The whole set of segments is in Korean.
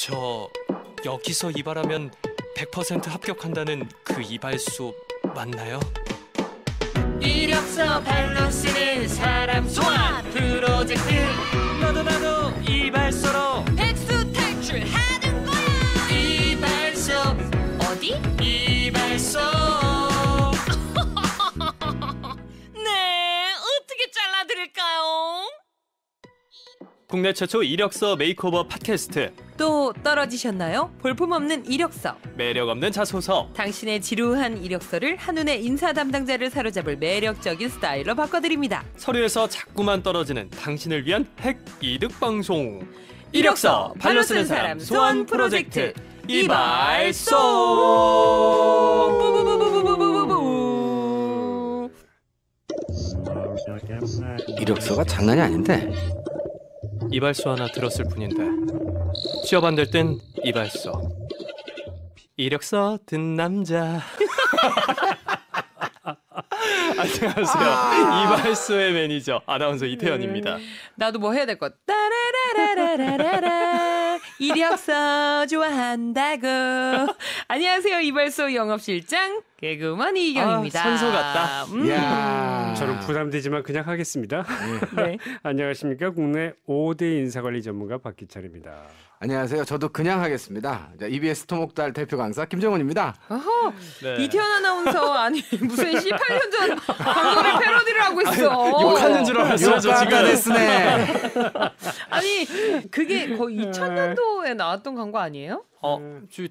저 여기서 이발하면 100% 합격한다는 그 이발소 맞나요? 이력서 발로 쓰는 사람 소환 프로젝트. 나도 이발소로 백수 탈출하는 거야. 이발소 어디? 이발소. 네, 어떻게 잘라드릴까요? 국내 최초 이력서 메이크오버 팟캐스트. 또 떨어지셨나요? 볼품없는 이력서. 매력 없는 자소서. 당신의 지루한 이력서를 한눈에 인사 담당자를 사로잡을 매력적인 스타일로 바꿔드립니다. 서류에서 자꾸만 떨어지는 당신을 위한 핵 이득 방송. 이력서 발로 쓰는 사람 소환 프로젝트 이발소. 뿌뿌뿌뿌뿌뿌뿌뿌. 이력서가 장난이 아닌데. 이발소 하나 들었을 뿐인데 취업 안 될 땐 이발소. 이력서 든 남자. 안녕하세요. 이발소의 매니저 아나운서 이태현입니다. 나도 뭐 해야 될 것. 따라라라라라라. 이력서 좋아한다고. 안녕하세요. 이발소 영업실장 개그우먼 이경입니다. 선소 같다. 이야. 저는 부담되지만 그냥 하겠습니다. 네. 안녕하십니까. 국내 5대 인사관리 전문가 박기철입니다. 안녕하세요. 저도 그냥 하겠습니다. EBS 토목달 대표 강사 김정훈입니다. 어허. 네. 이태현 아나운서 아니 무슨 18년 전 광고를 패러디를 하고 있어. 욕하는 줄 알았어요. 저 지금. 됐으네. 아니 그게 거의 2000년도에 나왔던 광고 아니에요?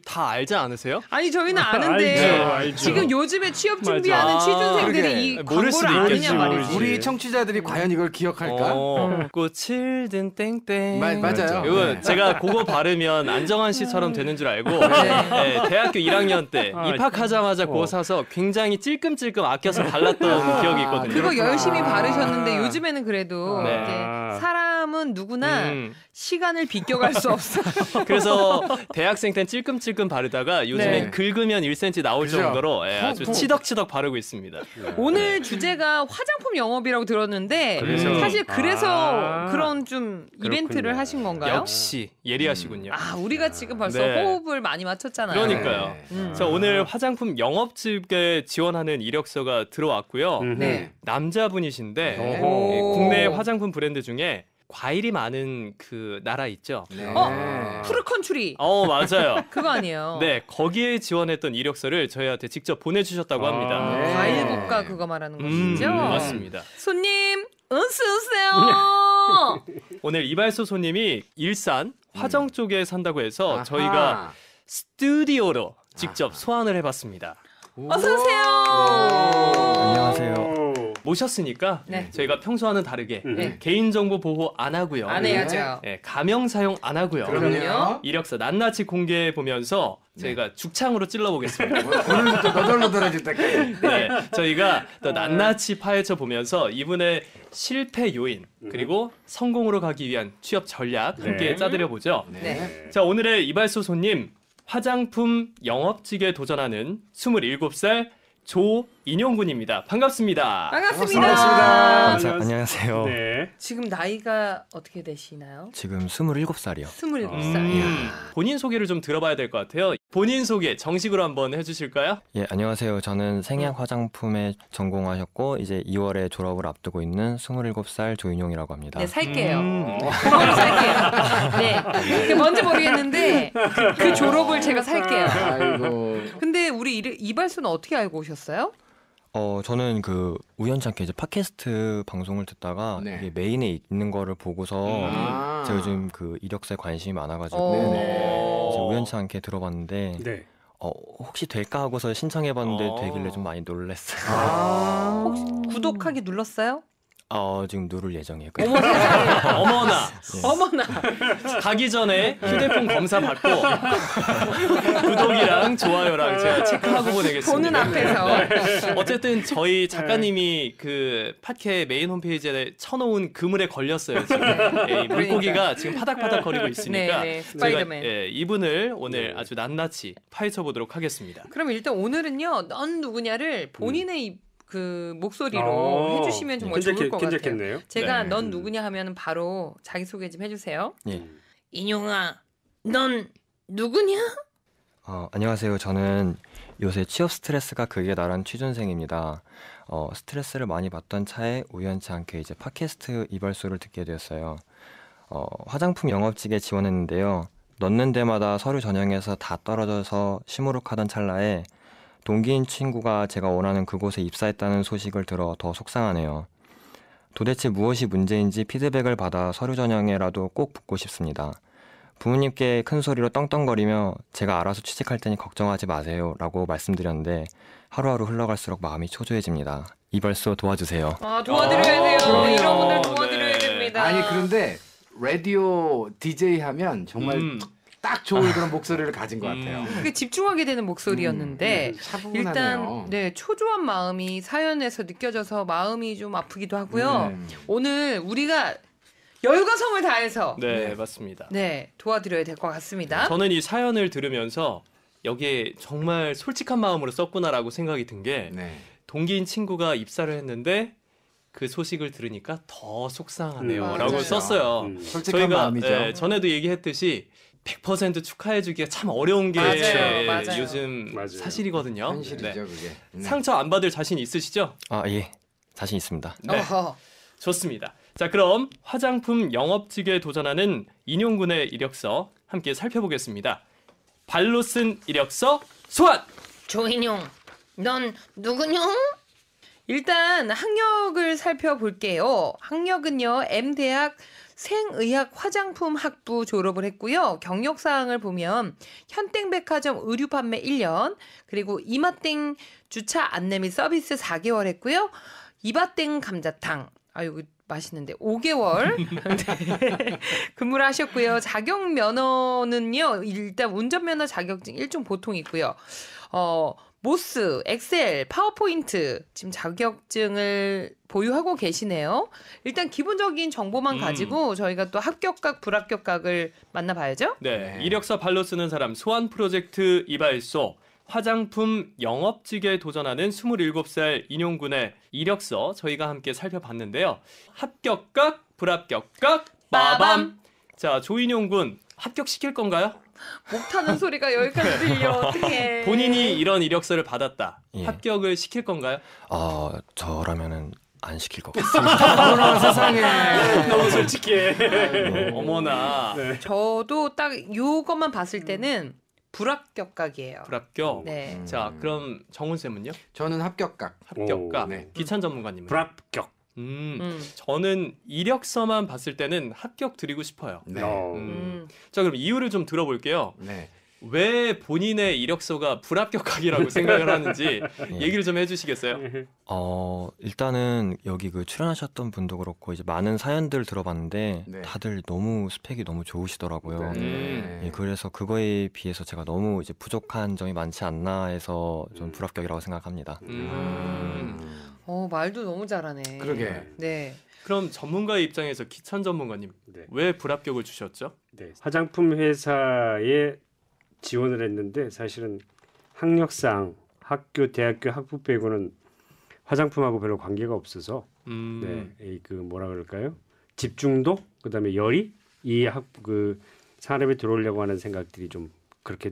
다 알지 않으세요? 아니 저희는 아는데 알죠. 지금 요즘에 취업 준비하는 맞아. 취준생들이 그러게. 이 모를 수도 광고를 아느냐 있겠지, 말이지. 우리 청취자들이 과연 이걸 기억할까? 꽃을 든 땡땡. 맞아요. 이거 네. 제가 그거 발으면 안정환 씨처럼 되는 줄 알고 네, 대학교 1학년 때 입학하자마자 그거 사서 굉장히 찔끔찔끔 아껴서 발랐던 기억이 있거든요. 그거 그렇구나. 열심히 바르셨는데 요즘에는 그래도 네. 이제 사람은 누구나 음. 시간을 비껴갈 수 없어요. 그래서 대학생 땐 찔끔찔끔 바르다가 요즘엔 네. 긁으면 1cm 나올 그죠? 정도로 아주 치덕치덕 바르고 있습니다. 오늘 주제가 화장품 영업이라고 들었는데 그래서. 사실 그래서 아. 그런 좀 이벤트를 그렇군요. 하신 건가요? 역시 예리하시군요. 아 우리가 지금 벌써 네. 호흡을 많이 맞췄잖아요. 그러니까요. 음. 자, 오늘 화장품 영업직에 지원하는 이력서가 들어왔고요. 네. 남자분이신데 오호. 예, 국내 화장품 브랜드 중에 과일이 많은 그 나라 있죠. 네. 푸르컨츄리 맞아요. 그거 아니에요? 네, 거기에 지원했던 이력서를 저희한테 직접 보내주셨다고 합니다. 네. 과일 볶아 그거 말하는 것이죠? 맞습니다. 손님 어서 오세요. 오늘 이발소 손님이 일산 화정 쪽에 산다고 해서 아하. 저희가 스튜디오로 직접 소환을 해봤습니다. 어서 오세요. 안녕하세요. 모셨으니까 네. 저희가 평소와는 다르게 네. 개인정보 보호 안 하고요. 안 해야죠. 네, 가명 사용 안 하고요. 그럼요. 이력서 낱낱이 공개해 보면서 저희가 죽창으로 찔러 보겠습니다. 오늘부터 너덜너덜해질 때까지. 네, 저희가 또 낱낱이 파헤쳐 보면서 이분의 실패 요인 그리고 성공으로 가기 위한 취업 전략 함께 짜드려 보죠. 네. 자, 오늘의 이발소 손님 화장품 영업직에 도전하는 27살 조인용군입니다. 반갑습니다. 반갑습니다. 안녕하세요. 네. 지금 나이가 어떻게 되시나요? 지금 27살이요. 27살. 본인 소개를 좀 들어봐야 될 것 같아요. 본인 소개 정식으로 한번 해주실까요? 예, 안녕하세요. 저는 생약 화장품에 전공하셨고 이제 2월에 졸업을 앞두고 있는 27살 조인용이라고 합니다. 네, 살게요. 그거를 살게요. 네. 그게 뭔지 모르겠는데 그 졸업을 제가 살게요. 아이고. 근데 우리 이발소는 어떻게 알고 오셨어요? 저는 그 우연찮게 이제 팟캐스트 방송을 듣다가 네. 이게 메인에 있는 거를 보고서 아. 제가 요즘 그 이력서에 관심이 많아가지고 어. 이제 우연찮게 들어봤는데 네. 혹시 될까 하고서 신청해봤는데 어. 되길래 좀 많이 놀랐어요. 혹시 구독하기 눌렀어요? 지금 누를 예정이에요. 어머 세상에. 어머나 어머나. 가기 전에 휴대폰 검사 받고 구독이랑 좋아요랑 제가 체크하고 보내겠습니다. 보는 앞에서. 어쨌든 저희 작가님이 그 팟캐 메인 홈페이지에 쳐놓은 그물에 걸렸어요. 지금 이 물고기가 지금 파닥파닥 거리고 있으니까 네, 네, 저희가 스파이더맨. 이분을 오늘 아주 낱낱이 파헤쳐 보도록 하겠습니다. 그럼 일단 오늘은요. 넌 누구냐를 본인의 그 목소리로 해주시면 정말 좋을 것 같아요. 괜찮겠네요. 제가 네. 넌 누구냐 하면 바로 자기소개 좀 해주세요. 예. 인용아, 넌 누구냐? 안녕하세요. 저는 요새 취업 스트레스가 극에 달한 취준생입니다. 스트레스를 많이 받던 차에 우연치 않게 이제 팟캐스트 이발소를 듣게 되었어요. 화장품 영업직에 지원했는데요. 넣는 데마다 서류 전형에서 다 떨어져서 시무룩하던 찰나에 동기인 친구가 제가 원하는 그곳에 입사했다는 소식을 들어 더 속상하네요. 도대체 무엇이 문제인지 피드백을 받아 서류 전형에라도 꼭 붙고 싶습니다. 부모님께 큰 소리로 떵떵거리며 제가 알아서 취직할 테니 걱정하지 마세요 라고 말씀드렸는데 하루하루 흘러갈수록 마음이 초조해집니다. 이발소 도와주세요. 도와드려야 돼요. 그럼요. 이런 분들 도와드려야 네. 됩니다. 아니 그런데 라디오 DJ 하면 정말 딱 좋은 그런 목소리를 가진 것 같아요. 그게 집중하게 되는 목소리였는데 차분하네요. 일단 네 초조한 마음이 사연에서 느껴져서 마음이 좀 아프기도 하고요. 오늘 우리가 열과 성을 다해서 네, 맞습니다. 네 도와드려야 될 것 같습니다. 저는 이 사연을 들으면서 여기에 정말 솔직한 마음으로 썼구나라고 생각이 든 게 네. 동기인 친구가 입사를 했는데 그 소식을 들으니까 더 속상하네요 맞아요. 라고 썼어요. 솔직한 저희가 마음이죠. 전에도 얘기했듯이 100% 축하해주기가 참 어려운 게 맞아요. 요즘 맞아요. 사실이거든요. 현실이죠 네. 그게. 네. 상처 안 받을 자신 있으시죠? 예. 자신 있습니다. 네. 어허. 좋습니다. 자, 그럼 화장품 영업직에 도전하는 인용군의 이력서 함께 살펴보겠습니다. 발로 쓴 이력서 소환! 조인용, 넌 누구냐? 일단 학력을 살펴볼게요. 학력은요 M대학 생의학 화장품 학부 졸업을 했고요. 경력 사항을 보면 현땡백화점 의류 판매 1년, 그리고 이마땡 주차 안내 및 서비스 4개월 했고요. 이바땡 감자탕, 이거 맛있는데 5개월 네. 근무를 하셨고요. 자격 면허는요. 일단 운전면허 자격증 1종 보통 있고요. 모스, 엑셀, 파워포인트 지금 자격증을 보유하고 계시네요. 일단 기본적인 정보만 가지고 저희가 또 합격각, 불합격각을 만나봐야죠. 네, 이력서 발로 쓰는 사람 소환 프로젝트 이발소 화장품 영업직에 도전하는 27살 인용군의 이력서 저희가 함께 살펴봤는데요. 합격각, 불합격각, 빠밤! 자, 조인용군 합격시킬 건가요? 목타는 소리가 여기까지 들려. 어떡해. 본인이 이런 이력서를 받았다. 예. 합격을 시킬 건가요? 저라면은 안 시킬 것 같습니다. 어머나 세상에. 너무 솔직해. 어머나. 저도 딱 요것만 봤을 때는 불합격각이에요. 불합격. 네. 자, 그럼 정훈 쌤은요? 저는 합격각. 합격각. 오, 네. 기찬 전문가님은? 불합격. 저는 이력서만 봤을 때는 합격 드리고 싶어요. 네. 자, 그럼 이유를 좀 들어볼게요. 네. 왜 본인의 이력서가 불합격각이라고 생각을 하는지 얘기를 좀 해주시겠어요? 일단은 여기 그 출연하셨던 분도 그렇고 이제 많은 사연들 들어봤는데 네. 다들 너무 스펙이 너무 좋으시더라고요. 네. 예, 그래서 그거에 비해서 제가 너무 이제 부족한 점이 많지 않나 해서 좀 불합격이라고 생각합니다. 말도 너무 잘하네. 그러게. 네. 그럼 전문가의 입장에서 기찬 전문가님 네. 왜 불합격을 주셨죠? 네. 화장품 회사에 지원을 했는데 사실은 학력상 학교, 대학교 학부 빼고는 화장품하고 별로 관계가 없어서 네, 그 뭐라 그럴까요? 집중도 그다음에 열의 그 산업에 들어오려고 하는 생각들이 좀 그렇게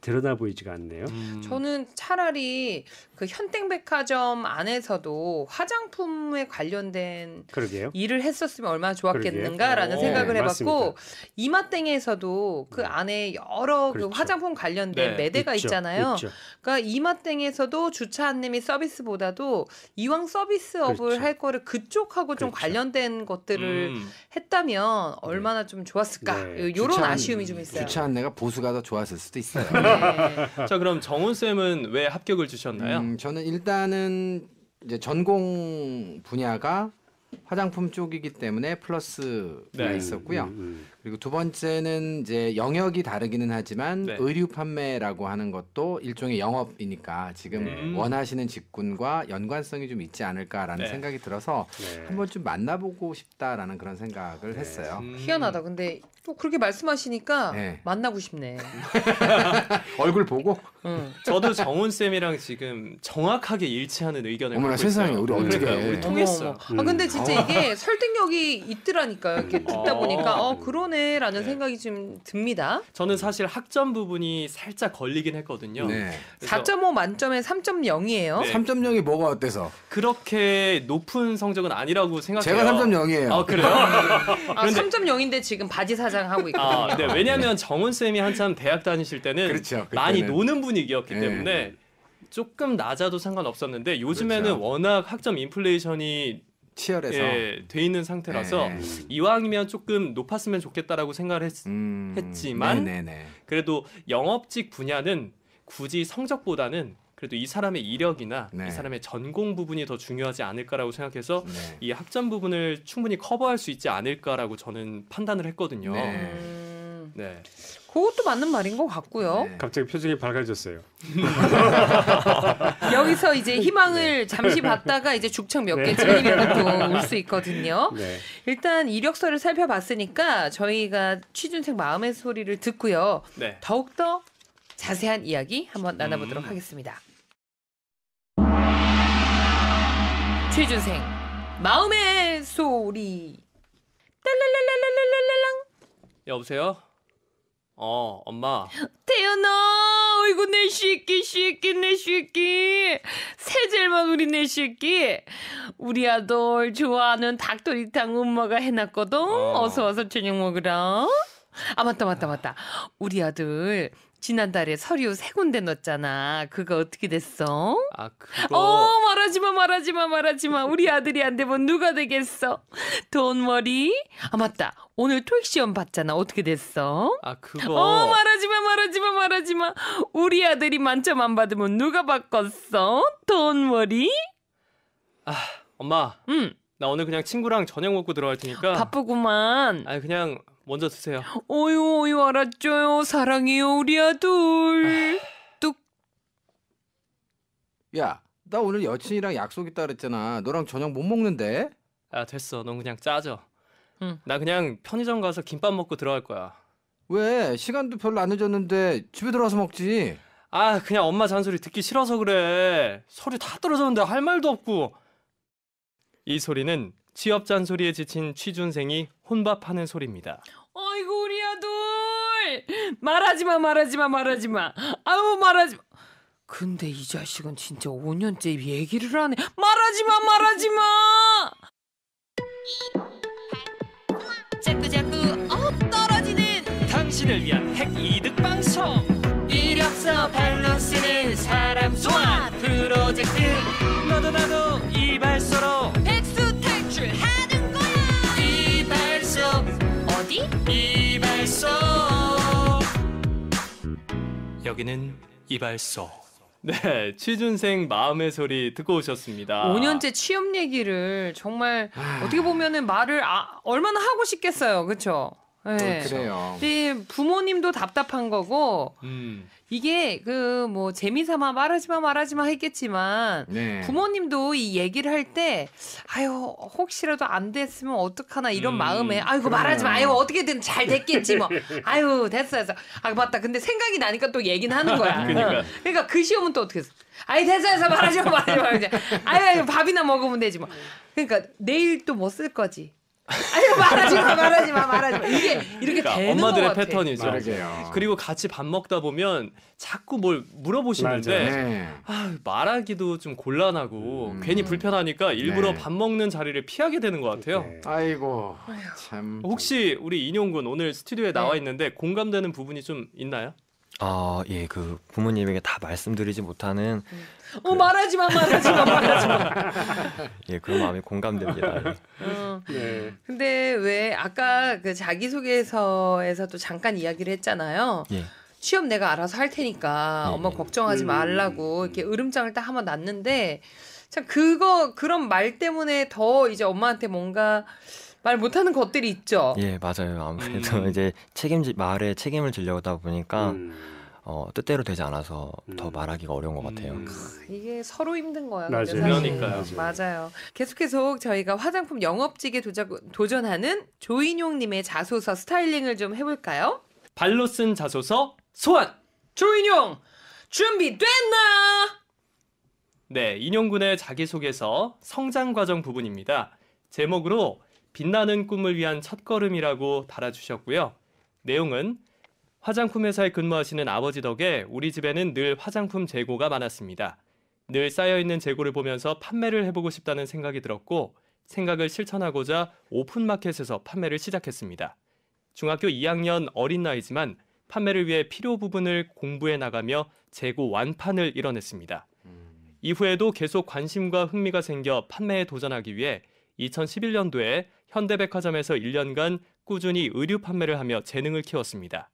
드러나 보이지가 않네요. 저는 차라리 그 현땡백화점 안에서도 화장품에 관련된 그러게요. 일을 했었으면 얼마나 좋았겠는가라는 그러게요. 생각을 네, 해봤고 맞습니다. 이마땡에서도 그 안에 여러 그렇죠. 그 화장품 관련된 네, 매대가 있죠, 있잖아요. 있죠. 그러니까 이마땡에서도 주차 안내 및 서비스보다도 이왕 서비스업을 그렇죠. 할 거를 그쪽하고 좀 그렇죠. 관련된 것들을 했다면 얼마나 좀 좋았을까. 네. 이런 주차 안- 아쉬움이 좀 있어요. 주차 안내가 보수가 더 좋았을 수도 있어요. 네. 자, 그럼 정훈 쌤은 왜 합격을 주셨나요? 저는 일단은 이제 전공 분야가 화장품 쪽이기 때문에 플러스가 네. 있었고요. 그리고 두 번째는 이제 영역이 다르기는 하지만 네. 의류 판매라고 하는 것도 일종의 영업이니까 지금 원하시는 직군과 연관성이 좀 있지 않을까라는 네. 생각이 들어서 네. 한번 좀 만나보고 싶다라는 그런 생각을 했어요. 희한하다. 근데 또 그렇게 말씀하시니까 네. 만나고 싶네. 얼굴 보고 응. 저도 정훈 쌤이랑 지금 정확하게 일치하는 의견을 어머나 갖고 세상에 있어요. 우리 어떻게 그러니까요. 우리 통했어요. 어머. 근데 진짜 진짜 이게 설득력이 있더라니까요. 이렇게 듣다 보니까 그러네라는 생각이 좀 듭니다. 저는 사실 학점 부분이 살짝 걸리긴 했거든요. 네. 그래서 4.5 만점에 3.0이에요. 네. 3.0이 뭐가 어때서? 그렇게 높은 성적은 아니라고 생각해요. 제가 3.0이에요. 아, 그래요? 3.0인데 지금 바지 사장 하고 있거든요. 네, 왜냐하면 정훈 쌤이 한참 대학 다니실 때는 그렇죠, 많이 그때는. 노는 분위기였기 네. 때문에 조금 낮아도 상관없었는데 요즘에는 그렇죠. 워낙 학점 인플레이션이 치열해서. 돼 있는 상태라서 네. 이왕이면 조금 높았으면 좋겠다라고 생각을 했지만 네네네. 그래도 영업직 분야는 굳이 성적보다는 그래도 이 사람의 이력이나 네. 이 사람의 전공 부분이 더 중요하지 않을까라고 생각해서 네. 이 학점 부분을 충분히 커버할 수 있지 않을까라고 저는 판단을 했거든요. 네. 네. 그것도 맞는 말인 것 같고요. 네. 갑자기 표정이 밝아졌어요. 여기서 이제 희망을 잠시 봤다가 이제 죽창 몇 개 찔리면 또 올 수 있거든요. 네. 일단 이력서를 살펴봤으니까 저희가 취준생 마음의 소리를 듣고요. 네. 더욱더 자세한 이야기 한번 나눠보도록 하겠습니다. 취준생 마음의 소리. 딸랄랄랄랄랄랄랑. 여보세요? 엄마. 태연아, 어이구 내 새끼 내 새끼 세젤만 우리 내 새끼 우리 아들 좋아하는 닭도리탕 엄마가 해놨거든. 어서 와서 저녁 먹으라. 아 맞다 우리 아들 지난달에 서류 3군데 넣었잖아. 그거 어떻게 됐어? 아, 그거. 말하지마. 우리 아들이 안 되면 누가 되겠어? 돈머리. 아 맞다, 오늘 토익 시험 봤잖아. 어떻게 됐어? 아, 그거. 말하지마. 우리 아들이 만점 안 받으면 누가 바꿨어? 돈머리. 엄마. 응. 나 오늘 그냥 친구랑 저녁 먹고 들어갈 테니까. 바쁘구만. 아니, 그냥 먼저 드세요. 어유 알았죠요. 사랑해요 우리 아들. 뚝. 야, 나 오늘 여친이랑 약속 있다 그랬잖아. 너랑 저녁 못 먹는데? 아, 됐어. 넌 그냥 짜져. 응. 나 그냥 편의점 가서 김밥 먹고 들어갈 거야. 왜? 시간도 별로 안 늦었는데 집에 들어와서 먹지. 아, 그냥 엄마 잔소리 듣기 싫어서 그래. 서류 다 떨어졌는데 할 말도 없고. 이 소리는 취업 잔소리에 지친 취준생이 혼밥하는 소리입니다. 아이고 우리 아들. 말하지마. 아우 말하지마. 근데 이 자식은 진짜 5년째 얘기를 안 해. 말하지마. 자꾸 떨어지는 당신을 위한 핵 이득 방송 이력서 발로 쓰는 사람 소환 프로젝트 너도 이발소로 백수 탈출하는 거야. 이발소 어디? 이발소. 여기는 이발소. 네, 취준생 마음의 소리 듣고 오셨습니다. 5년째 취업 얘기를 정말 어떻게 보면은 말을 얼마나 하고 싶겠어요. 그렇죠? 네. 그래요. 근데 부모님도 답답한 거고 이게 그 뭐 재미삼아 말하지마 했겠지만 네. 부모님도 이 얘기를 할 때 아유 혹시라도 안 됐으면 어떡하나 이런 마음에 아이고 말하지마. 아유 어떻게든 잘 됐겠지 뭐. 아유 됐어. 아 맞다. 근데 생각이 나니까 또 얘기는 하는 거야. 그러니까 그 시험은 또 어떻게 했어? 아이 됐어 말하지마. 아유 밥이나 먹으면 되지 뭐. 그러니까 내일 또 뭐 쓸 거지. 아유 말하지마. 이게 이렇게 그러니까 되는 것 엄마들의 같아. 패턴이죠. 그러게요. 그리고 같이 밥 먹다 보면 자꾸 뭘 물어보시는데 네. 말하기도 좀 곤란하고 괜히 불편하니까 일부러 네. 밥 먹는 자리를 피하게 되는 것 같아요. 네. 아이고 참. 혹시 우리 인용군 오늘 스튜디오에 나와 있는데 공감되는 부분이 좀 있나요? 예, 그 부모님에게 다 말씀드리지 못하는 말하지마. 예, 그런 마음이 공감됩니다. 예. 네. 근데 왜 아까 그 자기소개서에서도 잠깐 이야기를 했잖아요. 예. 취업 내가 알아서 할 테니까 엄마 걱정하지 말라고 이렇게 으름장을 딱 한번 놨는데 참 그런 말 때문에 더 이제 엄마한테 뭔가 말 못하는 것들이 있죠. 예, 맞아요. 아무래도 이제 말에 책임을 지려다 보니까 뜻대로 되지 않아서 더 말하기가 어려운 것 같아요. 이게 서로 힘든 거예요. 맞아요. 근데 사실. 그러니까요. 맞아요. 계속해서 저희가 화장품 영업직에 도전하는 조인용님의 자소서 스타일링을 좀 해볼까요? 발로 쓴 자소서 소환! 조인용 준비됐나? 네, 인용군의 자기소개서 성장 과정 부분입니다. 제목으로 빛나는 꿈을 위한 첫걸음이라고 달아주셨고요. 내용은 화장품 회사에 근무하시는 아버지 덕에 우리 집에는 늘 화장품 재고가 많았습니다. 늘 쌓여있는 재고를 보면서 판매를 해보고 싶다는 생각이 들었고 생각을 실천하고자 오픈마켓에서 판매를 시작했습니다. 중학교 2학년 어린 나이지만 판매를 위해 필요 부분을 공부해 나가며 재고 완판을 이뤄냈습니다. 이후에도 계속 관심과 흥미가 생겨 판매에 도전하기 위해 2011년도에 현대백화점에서 1년간 꾸준히 의류 판매를 하며 재능을 키웠습니다.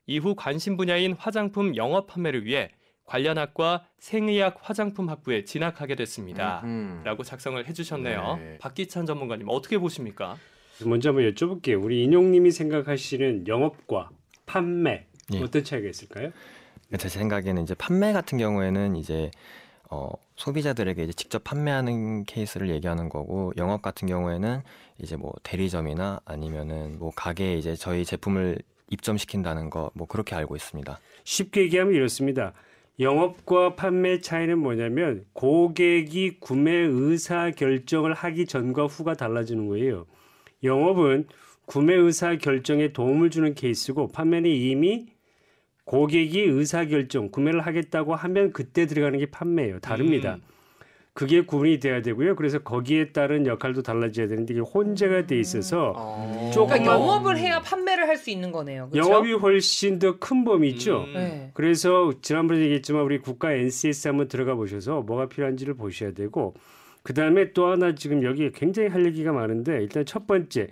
이후 관심 분야인 화장품 영업 판매를 위해 관련 학과 생의학 화장품 학부에 진학하게 됐습니다. 라고 작성을 해주셨네요. 네. 박기찬 전문가님 어떻게 보십니까? 먼저 한번 여쭤볼게요. 우리 인용님이 생각하시는 영업과 판매 예. 어떤 차이가 있을까요? 제 생각에는 이제 판매 같은 경우에는 이제 소비자들에게 이제 직접 판매하는 케이스를 얘기하는 거고 영업 같은 경우에는 이제 뭐 대리점이나 아니면은 뭐 가게에 이제 저희 제품을 입점시킨다는 거 뭐 그렇게 알고 있습니다. 쉽게 얘기하면 이렇습니다. 영업과 판매 차이는 뭐냐면 고객이 구매 의사 결정을 하기 전과 후가 달라지는 거예요. 영업은 구매 의사 결정에 도움을 주는 케이스고 판매는 이미 고객이 의사 결정, 구매를 하겠다고 하면 그때 들어가는 게 판매예요. 다릅니다. 그게 구분이 돼야 되고요. 그래서 거기에 따른 역할도 달라져야 되는데 이게 혼재가 돼 있어서 조금만 그러니까 영업을 해야 판매를 할 수 있는 거네요. 그렇죠? 영업이 훨씬 더 큰 범위 있죠. 네. 그래서 지난번에 얘기했지만 우리 국가 NCS 한번 들어가 보셔서 뭐가 필요한지를 보셔야 되고 그다음에 또 하나 지금 여기 굉장히 할 얘기가 많은데 일단 첫 번째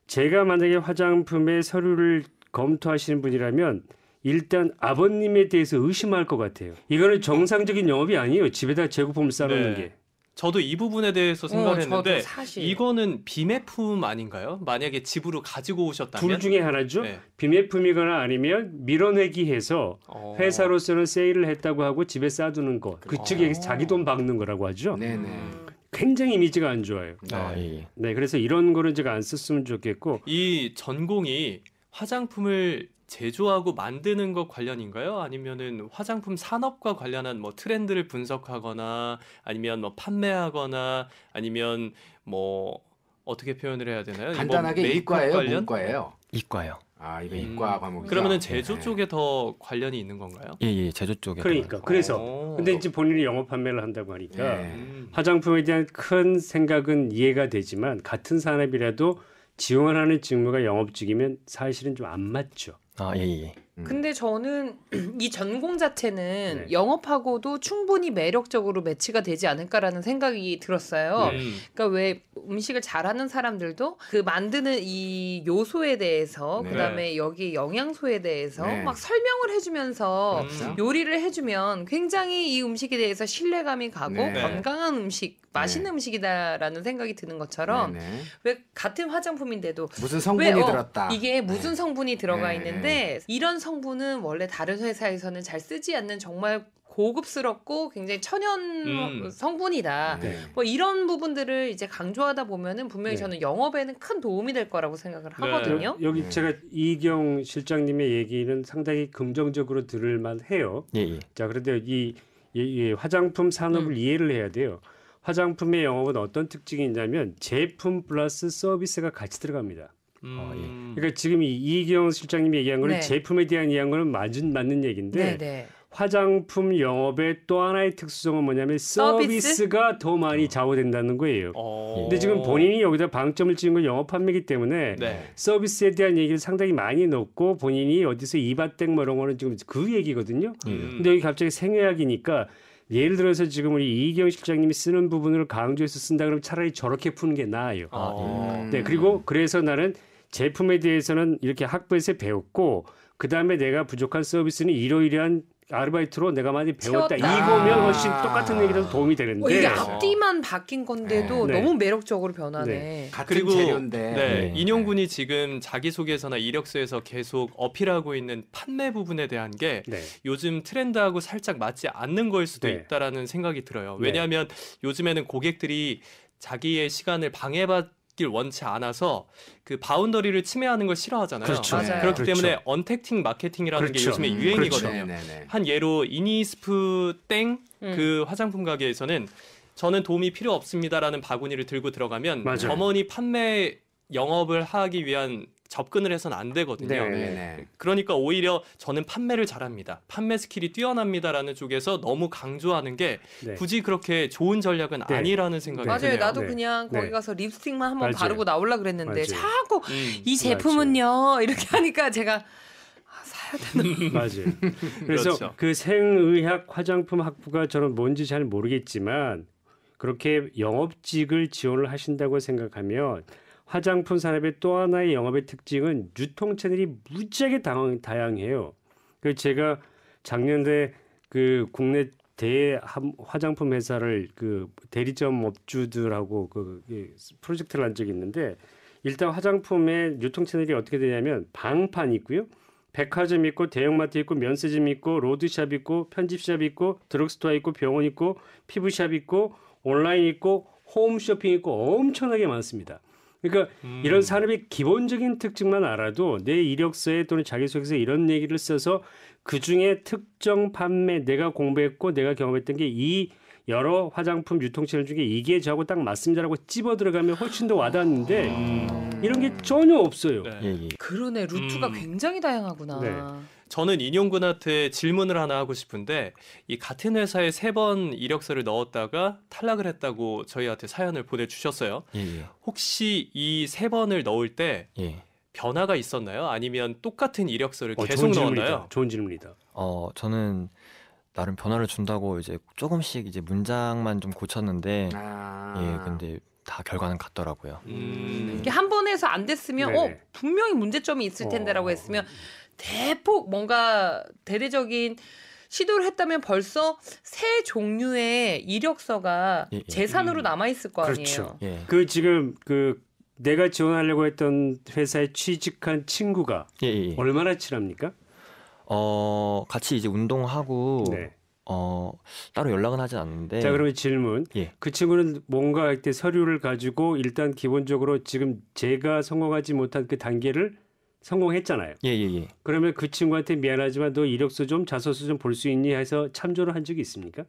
제가 만약에 화장품의 서류를 검토하시는 분이라면 일단 아버님에 대해서 의심할 것 같아요. 이거는 정상적인 영업이 아니에요. 집에다 재고품을 쌓아놓는 네. 게. 저도 이 부분에 대해서 생각을 했는데 저도 사실. 이거는 비매품 아닌가요? 만약에 집으로 가지고 오셨다면 둘 중에 하나죠. 네. 비매품이거나 아니면 밀어내기해서 회사로서는 세일을 했다고 하고 집에 쌓아두는 거. 그쪽에 자기 돈 박는 거라고 하죠. 네네. 굉장히 이미지가 안 좋아요. 예. 네, 그래서 이런 거는 제가 안 썼으면 좋겠고 이 전공이 화장품을 제조하고 만드는 것 관련인가요? 아니면은 화장품 산업과 관련한 뭐 트렌드를 분석하거나 아니면 뭐 판매하거나 아니면 뭐 어떻게 표현을 해야 되나요? 간단하게 뭐 메이크업 이과예요, 관련? 문과예요. 이과요. 아 이거 이과 과목이죠. 그러면은 제조 네. 쪽에 더 관련이 있는 건가요? 예, 제조 쪽에. 그러니까 그래서 어. 근데 이제 본인이 영업 판매를 한다고 하니까 네. 화장품에 대한 큰 생각은 이해가 되지만 같은 산업이라도 지원하는 직무가 영업직이면 사실은 좀 안 맞죠. 예. 근데 저는 이 전공 자체는 네. 영업하고도 충분히 매력적으로 매치가 되지 않을까라는 생각이 들었어요. 그러니까 왜 음식을 잘하는 사람들도 그 만드는 이 요소에 대해서 네. 그다음에 여기 영양소에 대해서 네. 막 설명을 해주면서 그렇죠. 요리를 해주면 굉장히 이 음식에 대해서 신뢰감이 가고 네. 건강한 음식, 맛있는 음식이다라는 생각이 드는 것처럼 네네. 왜 같은 화장품인데도 무슨 성분이 왜, 들었다. 이게 무슨 성분이 들어가 네. 있는데 이런 성분은 원래 다른 회사에서는 잘 쓰지 않는 정말 고급스럽고 굉장히 천연 성분이다. 네. 뭐 이런 부분들을 이제 강조하다 보면은 분명히 네. 저는 영업에는 큰 도움이 될 거라고 생각을 하거든요. 여기 제가 이경 실장님의 얘기는 상당히 긍정적으로 들을만 해요. 예. 자, 그런데 이 화장품 산업을 이해를 해야 돼요. 화장품의 영업은 어떤 특징이 있냐면 제품 플러스 서비스가 같이 들어갑니다. 그러니까 지금 이경 실장님이 얘기한 거는 네. 제품에 대한 이해한 거는 맞는 얘기인데 네. 화장품 영업의 또 하나의 특수성은 뭐냐면 서비스가 더 많이 좌우된다는 거예요. 근데 지금 본인이 여기다 방점을 찍은 건 영업 판매이기 때문에 네. 서비스에 대한 얘기를 상당히 많이 넣고 본인이 어디서 이바땡 뭐 이런 거는 지금 그 얘기거든요. 근데 여기 갑자기 생의학이니까 예를 들어서 지금 우리 이경 실장님이 쓰는 부분을 강조해서 쓴다 그러면 차라리 저렇게 푸는 게 나아요. 네, 그리고 그래서 나는 제품에 대해서는 이렇게 학부에서 배웠고 그다음에 내가 부족한 서비스는 이러이러한 아르바이트로 내가 많이 배웠다. 채웠다. 이거면 훨씬 똑같은 얘기라도 도움이 되는데 이게 앞뒤만 바뀐 건데도 네. 너무 매력적으로 변하네. 같은 그리고 재료인데. 네, 인용군이 지금 자기소개서나 이력서에서 계속 어필하고 있는 판매 부분에 대한 게 네. 요즘 트렌드하고 살짝 맞지 않는 거일 수도 네. 있다라는 생각이 들어요. 네. 왜냐하면 요즘에는 고객들이 자기의 시간을 방해받길 원치 않아서 그 바운더리를 침해하는 걸 싫어하잖아요. 그렇죠. 맞아요. 그렇기 그렇죠. 때문에 언택팅 마케팅이라는 게 그렇죠. 요즘에 그렇죠. 유행이거든요. 네네네. 한 예로 이니스프 땡 그 화장품 가게에서는 저는 도움이 필요 없습니다라는 바구니를 들고 들어가면 맞아요. 점원이 판매 영업을 하기 위한 접근을 해서는 안 되거든요. 네. 네네. 그러니까 오히려 저는 판매를 잘합니다. 판매 스킬이 뛰어납니다라는 쪽에서 너무 강조하는 게 네. 굳이 그렇게 좋은 전략은 네. 아니라는 생각이 네. 드네요. 맞아요. 나도 네. 그냥 네. 거기 가서 립스틱만 한번 맞아요. 바르고 나오려 그랬는데 맞아요. 자꾸 음. 이 제품은요 이렇게 하니까 제가 사야 되나? 맞아요. 그래서 그렇죠. 그 생의학 화장품 학부가 저는 뭔지 잘 모르겠지만 그렇게 영업직을 지원을 하신다고 생각하면 화장품 산업의 또 하나의 영업의 특징은 유통 채널이 무지하게 다양해요. 그 제가 작년에 그 국내 화장품 회사를 그 대리점 업주들하고 그 프로젝트를 한 적이 있는데 일단 화장품의 유통 채널이 어떻게 되냐면 방판이 있고요. 백화점 있고 대형마트 있고 면세점 있고 로드샵 있고 편집샵 있고 드럭스토어 있고 병원 있고 피부샵 있고 온라인 있고 홈쇼핑 있고 엄청나게 많습니다. 그러니까 이런 산업의 기본적인 특징만 알아도 내 이력서에 또는 자기소개서에 이런 얘기를 써서 그중에 특정 판매 내가 공부했고 내가 경험했던 게 이 여러 화장품 유통채널 중에 이게 저하고 딱 맞습니다라고 찝어 들어가면 훨씬 더 와닿는데 이런 게 전혀 없어요. 네. 예, 예. 그러네 루트가 굉장히 다양하구나. 네. 저는 인용군한테 질문을 하나 하고 싶은데 이 같은 회사에 3번 이력서를 넣었다가 탈락을 했다고 저희한테 사연을 보내주셨어요. 예, 예. 혹시 이 3번을 넣을 때 예. 변화가 있었나요? 아니면 똑같은 이력서를 계속 좋은 질문이다. 넣었나요? 좋은 질문이다. 저는 나름 변화를 준다고 이제 조금씩 이제 문장만 좀 고쳤는데 예, 근데 다 결과는 같더라고요. 이게 한 번 해서 안 됐으면 네네. 분명히 문제점이 있을 텐데라고 했으면 대폭 뭔가 대대적인 시도를 했다면 벌써 세 종류의 이력서가 예, 예. 재산으로 남아 있을 거 아니에요. 그렇죠. 예. 그 지금 그 내가 지원하려고 했던 회사에 취직한 친구가 예, 예. 얼마나 친합니까? 같이 이제 운동하고 네. 따로 연락은 하진 않는데. 자, 그러면 질문. 예. 그 친구는 뭔가 할 때 서류를 가지고 일단 기본적으로 지금 제가 성공하지 못한 그 단계를 성공했잖아요. 예, 예, 예. 그러면 그 친구한테 미안하지만 너 이력서 좀 자소서 좀 볼 수 있니 해서 참조를 한 적이 있습니까?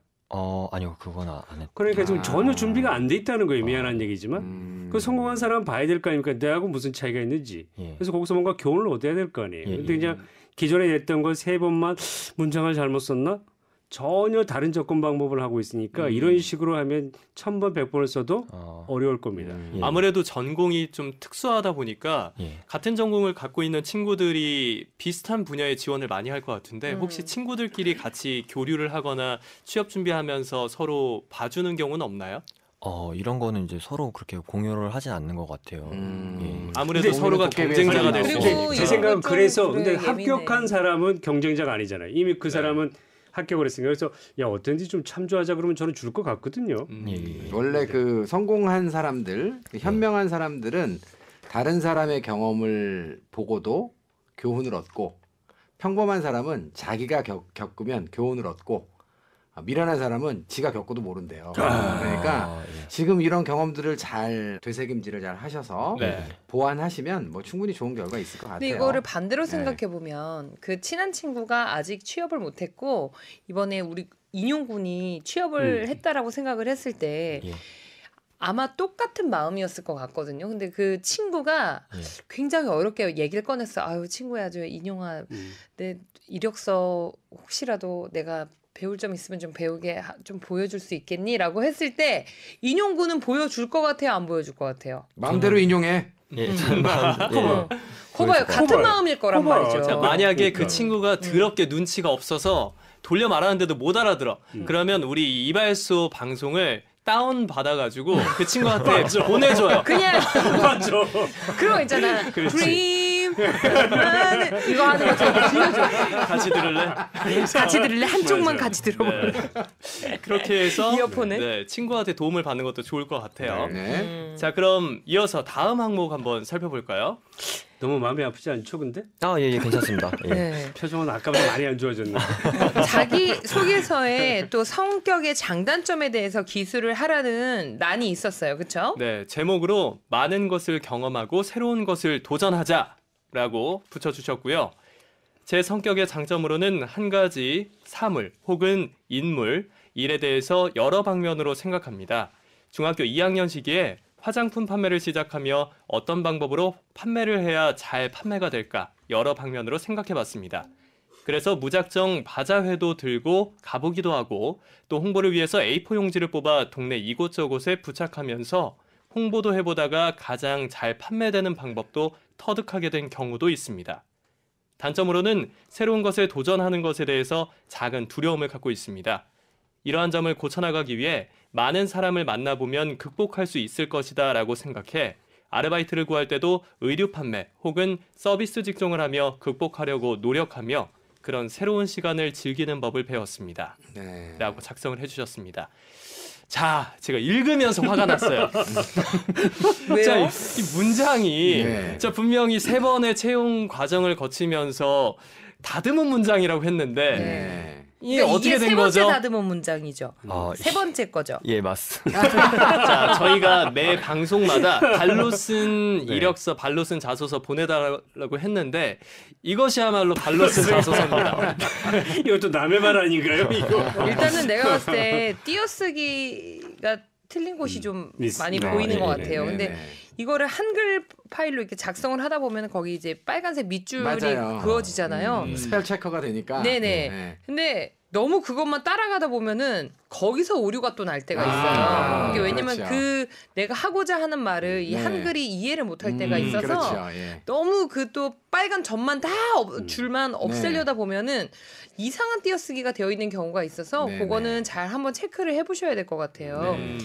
아니요, 그건 안 했. 그러니까 지금 아. 전혀 준비가 안 돼 있다는 거예요. 미안한 얘기지만. 그 성공한 사람 봐야 될 거 아닙니까? 내하고 무슨 차이가 있는지. 예. 그래서 거기서 뭔가 교훈을 얻어야 될 거 아니에요. 예, 근데 예. 그냥 기존에 냈던 거 3번만 문장을 잘못 썼나? 전혀 다른 접근 방법을 하고 있으니까 이런 식으로 하면 1000번, 100번을 써도 어려울 겁니다. 예. 아무래도 전공이 좀 특수하다 보니까 예. 같은 전공을 갖고 있는 친구들이 비슷한 분야에 지원을 많이 할 것 같은데 혹시 친구들끼리 같이 교류를 하거나 취업 준비하면서 서로 봐주는 경우는 없나요? 이런 거는 이제 서로 그렇게 공유를 하진 않는 것 같아요. 예. 아무래도 근데 서로가 오히려 경쟁자가 될 수 그리고 있으니까. 제 이런 생각은 것 좀 그래서 근데 그래, 예민해. 합격한 사람은 경쟁자가 아니잖아요. 이미 그 사람은 합격을 했으니까 그래서 야 어떤지 좀 참조하자 그러면 저는 줄 것 같거든요. 예, 예. 원래 그 성공한 사람들, 그 현명한 사람들은 다른 사람의 경험을 보고도 교훈을 얻고 평범한 사람은 자기가 겪으면 교훈을 얻고 미련한 사람은 지가 겪어도 모른대요. 그러니까 예. 지금 이런 경험들을 잘 되새김질을 잘 하셔서 네. 보완하시면 뭐 충분히 좋은 결과 있을 것 근데 같아요. 이거를 반대로 네. 생각해 보면 그 친한 친구가 아직 취업을 못했고 이번에 우리 인용군이 취업을 했다라고 생각을 했을 때 예. 아마 똑같은 마음이었을 것 같거든요. 근데 그 친구가 예. 굉장히 어렵게 얘기를 꺼냈어. 아유 친구야, 저 인용아, 내 이력서 혹시라도 내가 배울 점 있으면 좀 배우게 좀 보여줄 수 있겠니?라고 했을 때 인용군은 보여줄 것 같아요, 안 보여줄 것 같아요. 마음대로 인용해. 예. 저는 거봐요, 같은 거봐요. 마음일 거란 거봐요. 말이죠. 자, 만약에 그 그러니까. 친구가 더럽게 눈치가 없어서 돌려 말하는데도 못 알아들어. 그러면 우리 이발소 방송을 다운 받아가지고 그 친구한테 보내줘요. 그냥 맞아. 그런 거 있잖아. 드림 이거 하는 것처럼 들려줘. 같이 들을래? 같이 들을래? 한쪽만 같이 들어볼래? 그렇게 해서 이어폰에? 네, 친구한테 도움을 받는 것도 좋을 것 같아요. 네. 자, 그럼 이어서 다음 항목 한번 살펴볼까요? 너무 마음이 아프지 않죠, 근데? 예, 괜찮습니다. 예. 네. 표정은 아까보다 많이 안 좋아졌네. 자기 소개서에 또 성격의 장단점에 대해서 기술을 하라는 난이 있었어요. 그렇죠? 네, 제목으로 많은 것을 경험하고 새로운 것을 도전하자라고 붙여주셨고요. 제 성격의 장점으로는 한 가지 사물 혹은 인물 일에 대해서 여러 방면으로 생각합니다. 중학교 2학년 시기에 화장품 판매를 시작하며 어떤 방법으로 판매를 해야 잘 판매가 될까 여러 방면으로 생각해봤습니다. 그래서 무작정 바자회도 들고 가보기도 하고 또 홍보를 위해서 A4 용지를 뽑아 동네 이곳저곳에 부착하면서 홍보도 해보다가 가장 잘 판매되는 방법도 터득하게 된 경우도 있습니다. 단점으로는 새로운 것에 도전하는 것에 대해서 작은 두려움을 갖고 있습니다. 이러한 점을 고쳐나가기 위해 많은 사람을 만나보면 극복할 수 있을 것이다 라고 생각해 아르바이트를 구할 때도 의류 판매 혹은 서비스 직종을 하며 극복하려고 노력하며 그런 새로운 시간을 즐기는 법을 배웠습니다. 네. 라고 작성을 해주셨습니다. 자, 제가 읽으면서 화가 났어요. 왜요? 자, 이 문장이 네. 자, 분명히 3번의 채용 과정을 거치면서 다듬은 문장이라고 했는데 네. 이게 어떻게 된 세 번째 거죠? 다듬은 문장이죠. 세 번째 거죠. 예, 맞습니다. 자, 저희가 매 방송마다 발로 쓴 네. 이력서, 발로 쓴 자소서 보내달라고 했는데 이것이야말로 발로 쓴 자소서입니다. 이것도 남의 말 아닌가요? 이거. 일단은 내가 봤을 때 띄어쓰기가 틀린 곳이 좀 많이 네, 보이는 네, 것 네, 같아요. 네, 근데 네. 이거를 한글 파일로 이렇게 작성을 하다 보면 거기 이제 빨간색 밑줄이 맞아요. 그어지잖아요. 스펠 체커가 되니까. 네네. 네. 근데 너무 그것만 따라가다 보면은 거기서 오류가 또 날 때가 있어요. 이게 왜냐면 그렇죠. 그 내가 하고자 하는 말을 이 네. 한글이 이해를 못할 때가 있어서 그렇죠. 예. 너무 그 또 빨간 점만 다 줄만 없애려다 보면은 이상한 띄어쓰기가 되어 있는 경우가 있어서 네, 그거는 네. 잘 한번 체크를 해보셔야 될 것 같아요. 네.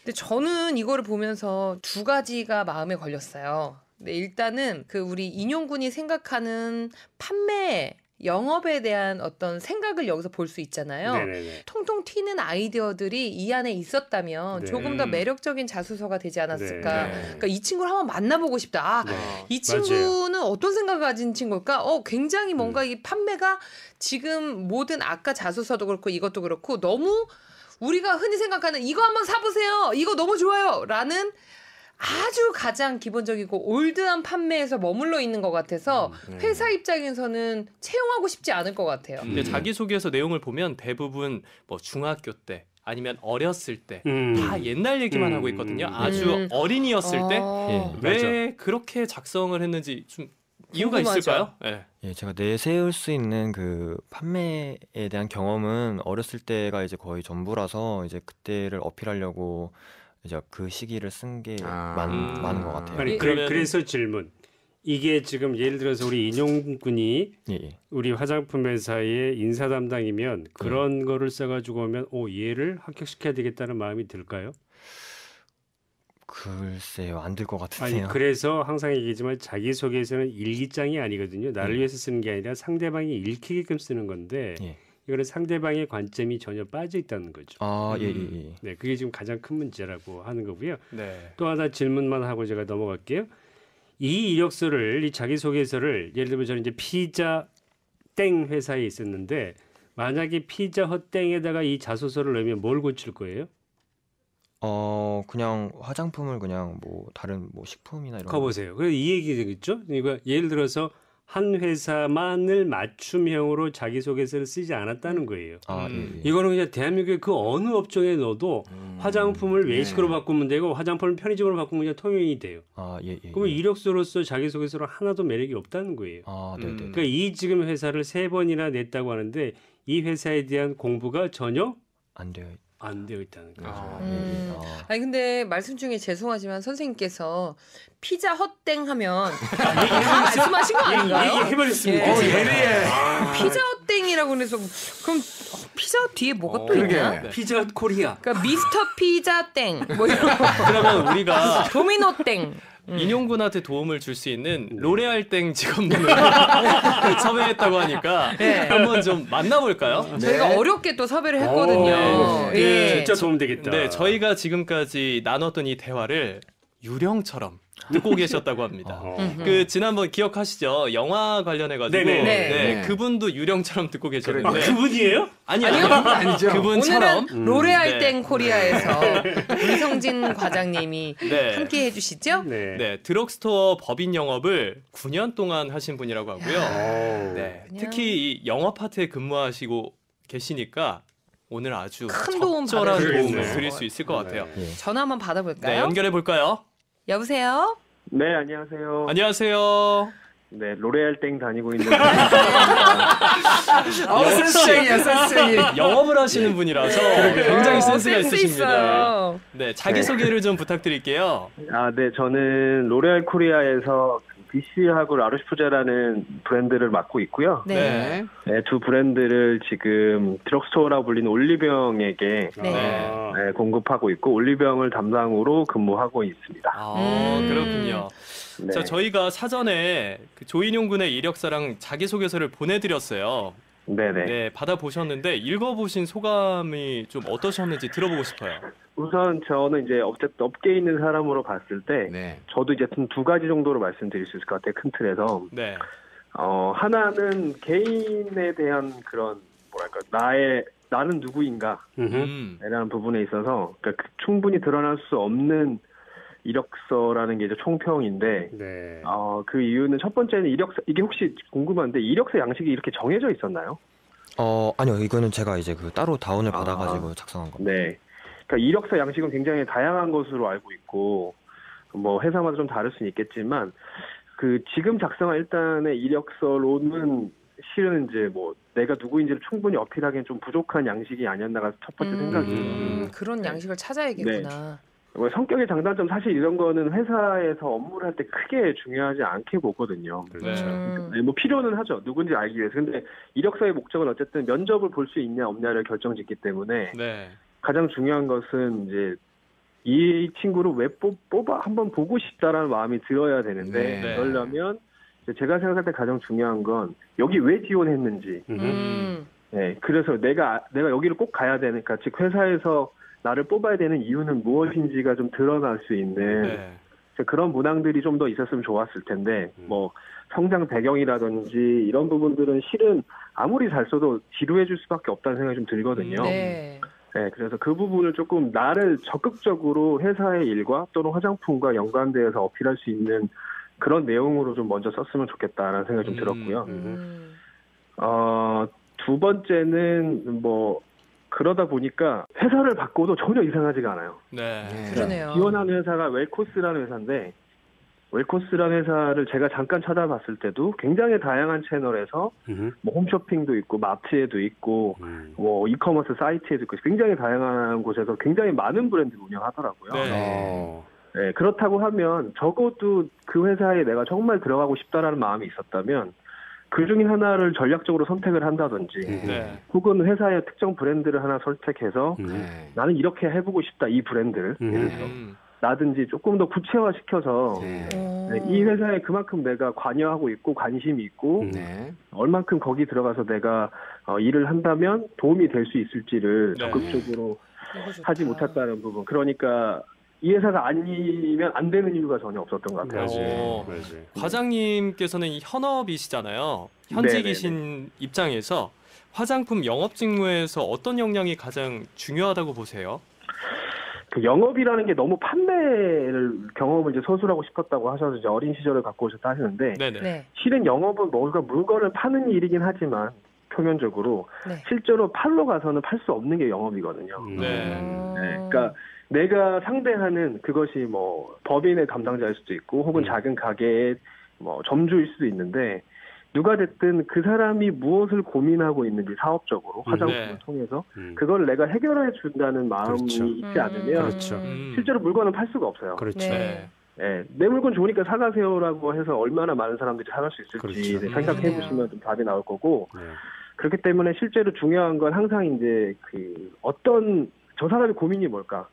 근데 저는 이거를 보면서 두 가지가 마음에 걸렸어요. 근데 일단은 그 우리 인용군이 생각하는 판매 영업에 대한 어떤 생각을 여기서 볼 수 있잖아요. 네네네. 통통 튀는 아이디어들이 이 안에 있었다면 네. 조금 더 매력적인 자소서가 되지 않았을까. 네. 그러니까 이 친구를 한번 만나보고 싶다. 아, 네. 이 맞아요. 친구는 어떤 생각을 가진 친구일까? 굉장히 뭔가 이 판매가 지금 모든 아까 자소서도 그렇고 이것도 그렇고 너무 우리가 흔히 생각하는 이거 한번 사보세요. 이거 너무 좋아요. 라는 아주 가장 기본적이고 올드한 판매에서 머물러 있는 것 같아서 회사 입장에서는 채용하고 싶지 않을 것 같아요. 근데 자기소개서 내용을 보면 대부분 뭐 중학교 때 아니면 어렸을 때 다 옛날 얘기만 하고 있거든요. 아주 어린이였을 때 왜 그렇게 작성을 했는지 좀 이유가 궁금하죠. 있을까요? 네. 예, 제가 내세울 수 있는 그 판매에 대한 경험은 어렸을 때가 이제 거의 전부라서 이제 그때를 어필하려고 이제 그 시기를 쓴 게 많은 것 같아요. 아니 그러면- 그래서 질문. 이게 지금 예를 들어서 우리 인용군이 예, 예. 우리 화장품 회사의 인사 담당이면 그런 거를 써가지고 오면 얘를 합격시켜야 되겠다는 마음이 들까요? 글쎄요, 안 들 것 아니 같은데요. 그래서 항상 얘기하지만 자기소개서는 일기장이 아니거든요. 나를 위해서 쓰는 게 아니라 상대방이 읽히게끔 쓰는 건데 예. 이거는 상대방의 관점이 전혀 빠져 있다는 거죠. 아, 예, 예, 예. 네, 그게 지금 가장 큰 문제라고 하는 거고요. 네. 또 하나 질문만 하고 제가 넘어갈게요. 이 이력서를 이 자기소개서를 예를 들면 저는 이제 피자 땡 회사에 있었는데 만약에 피자 헛땡에다가 이 자소서를 넣으면 뭘 고칠 거예요? 그냥 화장품을 그냥 뭐 다른 뭐 식품이나 이런 거 보세요. 그래서 이 얘기 되겠죠? 이거 예를 들어서 한 회사만을 맞춤형으로 자기소개서를 쓰지 않았다는 거예요. 아, 예, 예. 이거는 그냥 대한민국의 그 어느 업종에 넣어도 화장품을 외식으로 바꾸면 되고 화장품을 편의점으로 바꾸면 그냥 통용이 돼요. 아, 예, 예. 그러면 예. 이력서로서 자기소개서로 하나도 매력이 없다는 거예요. 아, 네, 네. 그러니까 이 지금 회사를 3번이나 냈다고 하는데 이 회사에 대한 공부가 전혀 안 돼요. 안 되어 있다는 거죠. 아, 예, 예. 아. 아니 근데 말씀 중에 죄송하지만 선생님께서 피자 헛땡 하면 다 말씀하신 거 아닌가요? 얘기해버렸습니다. 예. 예리해. 피자 헛땡이라고 그래서 그럼 피자 뒤에 뭐가 또 있나? 네. 피자 헛 코리아. 그러니까 미스터 피자 땡, 뭐 이런 거. 그러면 우리가 도미노 땡. 인용군한테 도움을 줄 수 있는 로레알 땡 직원분을 섭외했다고 하니까 네. 한번 좀 만나볼까요? 저희가 어렵게 또 섭외를 했거든요. 네. 예. 진짜 도움 되겠다. 네, 저희가 지금까지 나눴던 이 대화를 유령처럼 듣고 계셨다고 합니다. 그 지난번 기억하시죠? 영화 관련해가지고 네네. 네. 그분도 유령처럼 듣고 계셨는데 그분이에요? 아니요, 아니죠. 그분처럼 오늘은 로레알 네. 땡 코리아에서 이성진 과장님이 네. 함께 해주시죠. 네. 네, 드럭스토어 법인 영업을 9년 동안 하신 분이라고 하고요. 오. 네, 그냥- 특히 이 영업 파트에 근무하시고 계시니까 오늘 아주 큰 도움 적절한 받을 수 도움을 있을 드릴 것 수 있을 것 같아요. 예. 전화 한번 네, 받아볼까요? 연결해 볼까요? 여보세요? 네, 안녕하세요. 안녕하세요. 네, 로레알 땡 다니고 있는 센스쟁이야, 센스쟁이. 영업을 하시는 분이라서 굉장히 센스가 센스 있으십니다. 있어요. 네, 자기 소개를 좀 부탁드릴게요. 네, 저는 로레알 코리아에서 BC하고 라루시푸자라는 브랜드를 맡고 있고요. 네. 네. 네, 두 브랜드를 지금 드럭스토어라고 불리는 올리병에게 네. 아, 공급하고 있고 올리병을 담당으로 근무하고 있습니다. 그렇군요. 네. 자, 저희가 사전에 그 조인용 군의 이력서랑 자기소개서를 보내드렸어요. 네네. 네, 받아보셨는데 읽어보신 소감이 좀 어떠셨는지 들어보고 싶어요. 우선 저는 이제 어쨌든 업계에 있는 사람으로 봤을 때 네. 저도 이제 두 가지 정도로 말씀드릴 수 있을 것 같아요. 큰 틀에서. 네, 하나는 개인에 대한 그런 뭐랄까 나는 누구인가 라는 부분에 있어서 그러니까 충분히 드러날 수 없는 이력서라는 게 이제 총평인데 네. 그 이유는 첫 번째는 이력서 이게 혹시 궁금한데 이력서 양식이 이렇게 정해져 있었나요? 아니요, 이거는 제가 이제 그 따로 다운을 아. 받아가지고 작성한 겁니다. 네. 그러니까 이력서 양식은 굉장히 다양한 것으로 알고 있고 뭐 회사마다 좀 다를 수는 있겠지만 그 지금 작성한 일단의 이력서로는 실은 이제 뭐 내가 누구인지를 충분히 어필하기엔 좀 부족한 양식이 아니었나가 첫 번째 생각이에요. 그런 양식을 찾아야겠구나. 뭐 성격의 장단점 사실 이런 거는 회사에서 업무를 할 때 크게 중요하지 않게 보거든요. 그렇죠. 네, 뭐 필요는 하죠. 누군지 알기 위해서. 근데 이력서의 목적은 어쨌든 면접을 볼 수 있냐 없냐를 결정짓기 때문에 네, 가장 중요한 것은 이제 이 친구를 왜 뽑아 한번 보고 싶다라는 마음이 들어야 되는데 네. 그러려면 이제 제가 생각할 때 가장 중요한 건 여기 왜 지원했는지. 네, 그래서 내가 여기를 꼭 가야 되니까 즉 회사에서 나를 뽑아야 되는 이유는 무엇인지가 좀 드러날 수 있는 네. 그런 문항들이 좀 더 있었으면 좋았을 텐데 뭐 성장 배경이라든지 이런 부분들은 실은 아무리 잘 써도 지루해 줄 수밖에 없다는 생각이 좀 들거든요. 네. 네, 그래서 그 부분을 조금 나를 적극적으로 회사의 일과 또는 화장품과 연관되어서 어필할 수 있는 그런 내용으로 좀 먼저 썼으면 좋겠다라는 생각이 좀 들었고요. 두 번째는 뭐 그러다 보니까 회사를 바꿔도 전혀 이상하지가 않아요. 네. 그러네요. 지원하는 회사가 웰코스라는 회사인데 웰코스라는 회사를 제가 잠깐 찾아봤을 때도 굉장히 다양한 채널에서 뭐 홈쇼핑도 있고 마트에도 있고 뭐 이커머스 사이트에도 있고 굉장히 다양한 곳에서 굉장히 많은 브랜드를 운영하더라고요. 네. 네, 그렇다고 하면 적어도 그 회사에 내가 정말 들어가고 싶다라는 마음이 있었다면 그 중에 하나를 전략적으로 선택을 한다든지 네. 혹은 회사의 특정 브랜드를 하나 선택해서 네. 나는 이렇게 해보고 싶다 이 브랜드를 예를 들어 나든지 조금 더 구체화시켜서 네. 네, 이 회사에 그만큼 내가 관여하고 있고 관심이 있고 네. 얼만큼 거기 들어가서 내가 일을 한다면 도움이 될 수 있을지를 네. 적극적으로 이거 좋다. 하지 못했다는 부분. 그러니까 이 회사가 아니면 안 되는 이유가 전혀 없었던 것 같아요. 어. 맞아요. 과장님께서는 이 현업이시잖아요. 현직이신 입장에서 화장품 영업 직무에서 어떤 역량이 가장 중요하다고 보세요? 그 영업이라는 게 너무 판매를 경험을 이제 서술하고 싶었다고 하셔서 이제 어린 시절을 갖고 오셨다 하시는데 네네. 네. 실은 영업은 뭔가 물건을 파는 일이긴 하지만 표면적으로 네. 실제로 팔러 가서는 팔 수 없는 게 영업이거든요. 네. 네, 그러니까 내가 상대하는 그것이 뭐 법인의 담당자일 수도 있고 혹은 작은 가게의 뭐 점주일 수도 있는데 누가 됐든 그 사람이 무엇을 고민하고 있는지 사업적으로 화장품을 네. 통해서 그걸 내가 해결해 준다는 마음이 그렇죠. 있지 않으면 그렇죠. 실제로 물건은 팔 수가 없어요. 그렇죠. 네. 네, 내 물건 좋으니까 사가세요라고 해서 얼마나 많은 사람들이 사갈 수 있을지 그렇죠. 이제 생각해 보시면 좀 답이 나올 거고 네. 그렇기 때문에 실제로 중요한 건 항상 이제 그 어떤 저 사람의 고민이 뭘까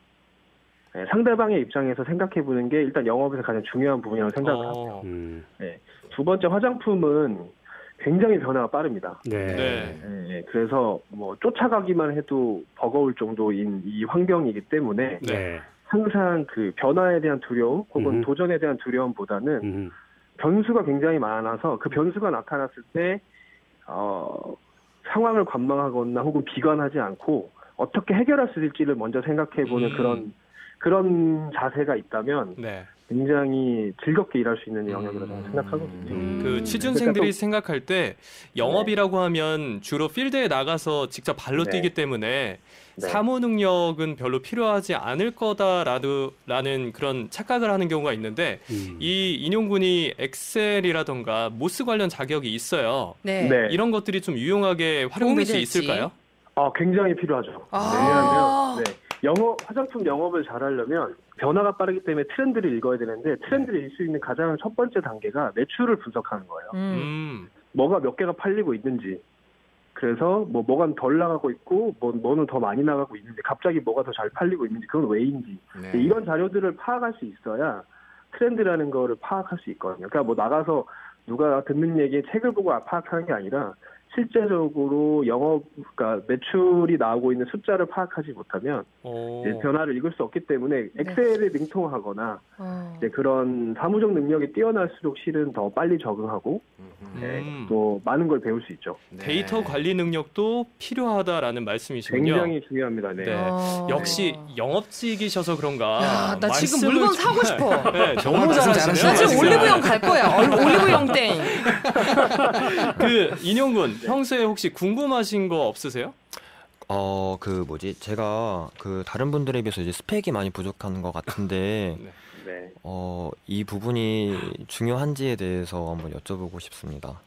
네, 상대방의 입장에서 생각해 보는 게 일단 영업에서 가장 중요한 부분이라고 생각을 하고요. 네. 두 번째 화장품은 굉장히 변화가 빠릅니다. 네. 네. 네, 그래서 뭐 쫓아가기만 해도 버거울 정도인 이 환경이기 때문에 네. 항상 그 변화에 대한 두려움 혹은 도전에 대한 두려움보다는 변수가 굉장히 많아서 그 변수가 나타났을 때 상황을 관망하거나 혹은 비관하지 않고 어떻게 해결할 수 있을지를 먼저 생각해보는 그런 자세가 있다면 네. 굉장히 즐겁게 일할 수 있는 영역이라고 저는 생각하거든요. 그 취준생들이 생각할 때 영업이라고 하면 주로 필드에 나가서 직접 발로 네. 뛰기 때문에 네. 사무 능력은 별로 필요하지 않을 거다라는 그런 착각을 하는 경우가 있는데 이 인용군이 엑셀이라던가 모스 관련 자격이 있어요. 네. 네. 이런 것들이 좀 유용하게 활용될 도움이 수 될지. 있을까요? 굉장히 필요하죠. 아. 왜냐하면 화장품 영업을 잘하려면 변화가 빠르기 때문에 트렌드를 읽어야 되는데 트렌드를 읽을 수 있는 가장 첫 번째 단계가 매출을 분석하는 거예요. 뭐가 몇 개가 팔리고 있는지. 그래서 뭐가 덜 나가고 있고 뭐는 더 많이 나가고 있는지 갑자기 뭐가 더 잘 팔리고 있는지 그건 왜인지 이런 자료들을 파악할 수 있어야 트렌드라는 거를 파악할 수 있거든요. 그러니까 뭐 나가서 누가 듣는 얘기 책을 보고 파악하는 게 아니라 실제적으로 그러니까 매출이 나오고 있는 숫자를 파악하지 못하면 이제 변화를 읽을 수 없기 때문에 엑셀에 능통하거나 이제 그런 사무적 능력이 뛰어날수록 실은 더 빨리 적응하고 또 많은 걸 배울 수 있죠. 데이터 관리 능력도 필요하다라는 말씀이시군요. 굉장히 중요합니다. 네. 네. 역시 영업직이셔서 그런가. 야, 나 지금 말씀을 물건 정말- 사고 싶어. 네, 정말 나 잘하시네요. 지금 올리브영 갈 거야. 올리브영 땡. 그 인용군 평소에 혹시 궁금하신 거 없으세요? 제가 그 다른 분들에 비해서 이제 스펙이 많이 부족한 것 같은데 네. 이 부분이 중요한지에 대해서 한번 여쭤보고 싶습니다.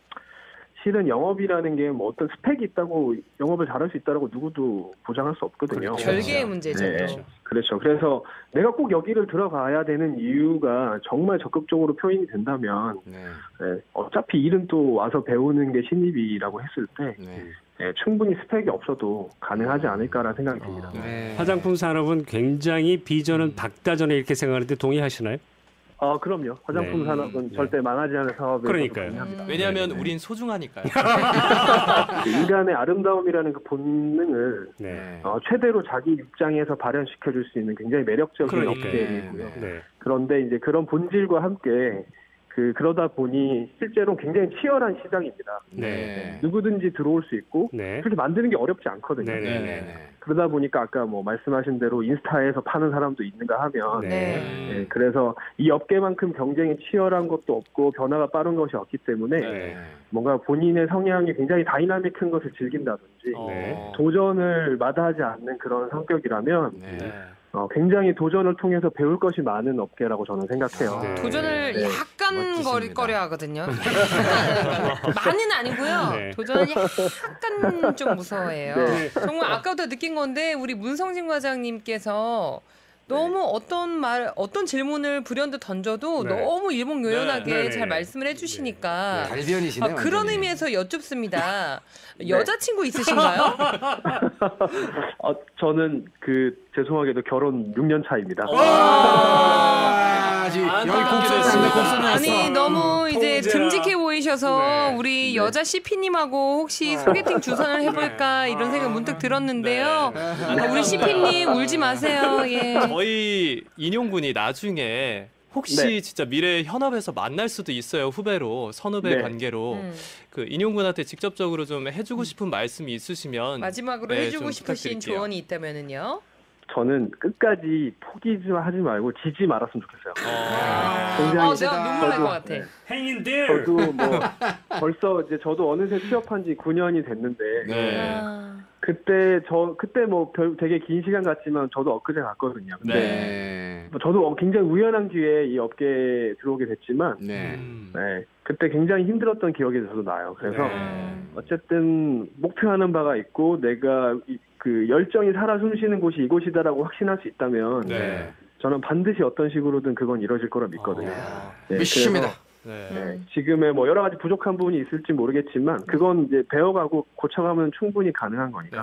실은 영업이라는 게 뭐 어떤 스펙이 있다고 영업을 잘할 수 있다라고 누구도 보장할 수 없거든요. 별개의 문제죠. 네, 또. 그렇죠. 그래서 내가 꼭 여기를 들어가야 되는 이유가 정말 적극적으로 표현이 된다면 어차피 일은 또 와서 배우는 게 신입이라고 했을 때 충분히 스펙이 없어도 가능하지 않을까라는 생각이 듭니다. 화장품 산업은 굉장히 비전은 박다전에 이렇게 생각하는데 동의하시나요? 그럼요. 화장품 산업은 절대 망하지 않은 사업을 그러니까요. 동의합니다. 왜냐하면 우린 소중하니까요. 인간의 아름다움이라는 그 본능을 최대로 자기 입장에서 발현시켜줄 수 있는 굉장히 매력적인 업계이고요. 그런데 이제 그런 본질과 함께 그러다 보니 실제로 굉장히 치열한 시장입니다. 누구든지 들어올 수 있고 그렇게 만드는 게 어렵지 않거든요. 그러다 보니까 아까 뭐 말씀하신 대로 인스타에서 파는 사람도 있는가 하면 그래서 이 업계만큼 경쟁이 치열한 것도 없고 변화가 빠른 것이 없기 때문에 뭔가 본인의 성향이 굉장히 다이나믹한 것을 즐긴다든지 도전을 마다하지 않는 그런 성격이라면 굉장히 도전을 통해서 배울 것이 많은 업계라고 저는 생각해요. 도전을 약간 멋지십니다. 꺼려 하거든요. 많이는 아니고요. 도전을 약간 좀 무서워해요. 정말 아까부터 느낀 건데 우리 문성진 과장님께서 너무 어떤 질문을 불현듯 던져도 너무 일목요연하게 잘 말씀을 해주시니까 달변이시네요. 그런 완전히. 의미에서 여쭙습니다. 여자친구 있으신가요? 저는 죄송하게도 결혼 6년 차입니다. 아니 너무 이제 듬직해 보이셔서 우리 여자 CP님하고 혹시 소개팅 주선을 해볼까 이런 생각 문득 들었는데요. 우리 CP님 울지 마세요. 예. 저희 인용군이 나중에 혹시 진짜 미래 현업에서 만날 수도 있어요. 후배로 선후배 관계로 그 인용군한테 직접적으로 좀 해주고 싶은 말씀이 있으시면 마지막으로 해주고 좀 싶으신 부탁드릴게요. 조언이 있다면은요. 저는 끝까지 포기하지 말고 지지 말았으면 좋겠어요. 굉장히 내가 눈물 날 것 같아. Hang in there. 저도 벌써 이제 저도 어느새 취업한 지 9년이 됐는데 그때 뭐 되게 긴 시간 같지만 저도 엊그제 갔거든요. 근데 저도 굉장히 우연한 기회에 이 업계에 들어오게 됐지만 그때 굉장히 힘들었던 기억이 저도 나요. 그래서 어쨌든 목표하는 바가 있고 내가 그 열정이 살아 숨쉬는 곳이 이곳이다라고 확신할 수 있다면 저는 반드시 어떤 식으로든 그건 이루어질 거라 믿거든요. 믿습니다. 지금의 뭐 여러 가지 부족한 부분이 있을지 모르겠지만 그건 이제 배워가고 고쳐가면 충분히 가능한 거니까.